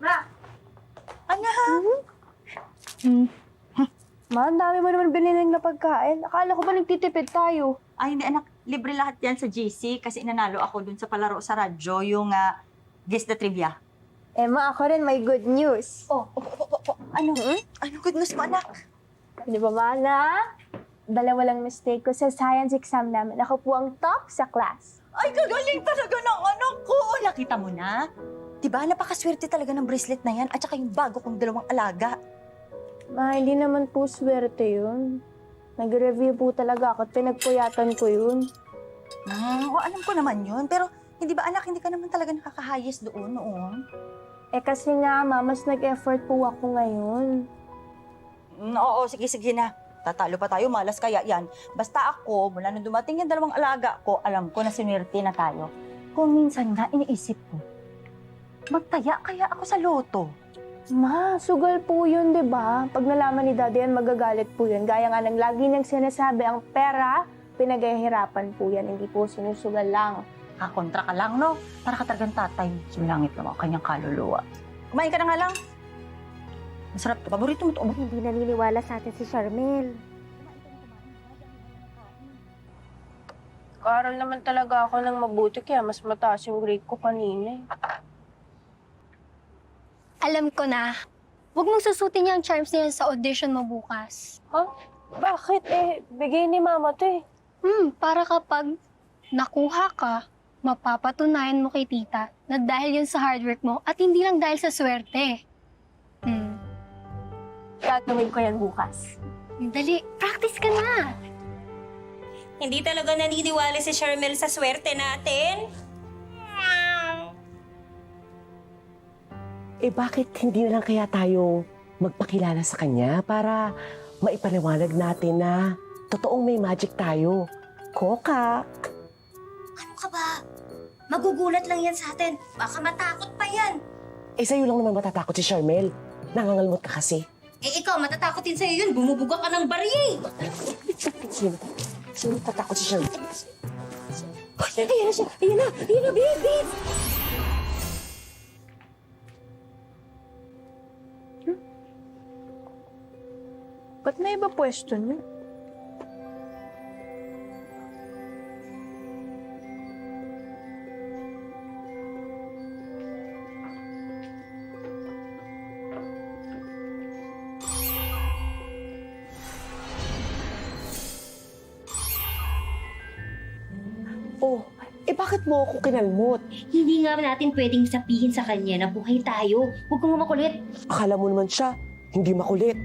Ma! Anak! Ma, ang dami mo naman biniling na pagkain. Akala ko ba nagtitipid tayo? Ay, hindi anak. Libre lahat yan sa GC kasi nanalo ako dun sa palaro sa radyo, yung Guess the Trivia. Eh, ma, ako rin may good news. Ano? Ano good news mo, anak? Di ba, ma, na? Dalawa lang mistake ko sa science exam namin. Ako po ang top sa class. Ay, gagaling talaga ng anak ko! Nakita mo na? Diba, napakaswerte talaga ng bracelet na yan at saka yung bago kong dalawang alaga. Ma, hindi naman po swerte yun. Nag-review po talaga ako at pinagpuyatan ko yun. Alam ko naman yun. Pero hindi ba anak, hindi ka naman talaga nakakahayos doon noon? Eh kasi nga, ma, mas nag-effort po ako ngayon. Oo, sige na. Tatalo pa tayo, malas kaya yan. Basta ako, mula nung dumating yung dalawang alaga ko, alam ko na sinwerte na tayo. Kung minsan nga, iniisip ko, magtaya kaya ako sa loto. Ma, sugal po yun, di ba? Pag nalaman ni Daddy yan, magagalit po yun. Gaya nga ng lagi niyang sinasabi, ang pera, pinaghihirapan po yan. Hindi po sinusugal lang. Kakontra ka lang, no? Para ka talagang tatay. Sumilangit lang ang kanyang kaluluwa. Kumain ka na nga lang. Masarap to. Paborito mo to. Hindi naniniwala sa atin si Charmel. Kaaral naman talaga ako ng mabuti, kaya mas mataas yung grade ko kanina. Alam ko na. Huwag mong susutin yung charms niya sa audition mo bukas. Ha? Bakit? Eh, bigay ni Mama to eh. Para kapag nakuha ka, mapapatunayan mo kay tita na dahil yun sa hard work mo at hindi lang dahil sa swerte. Gagawin ko yan bukas. Dali, practice ka na. Hindi talaga naniniwala si Charmel sa swerte natin. Eh bakit hindi na lang kaya tayo magpakilala sa kanya para maipaliwanag natin na totoong may magic tayo? Kokak! Ano ka ba? Magugulat lang yan sa atin. Baka matakot pa yan. Eh sa'yo lang naman matatakot si Charmel. Nangangalmot ka kasi. Eh ikaw, matatakot din sa'yo yun. Bumubuga ka ng bari. Sino matatakot si Charmel? Ayan na siya. Ayan na, babe. Ba't may iba pwesto niyo? Oh, eh bakit mo ako kinalmot? Hindi nga natin pwedeng sabihin sa kanya na buhay tayo. Huwag kang makulit. Akala mo naman siya, hindi makulit.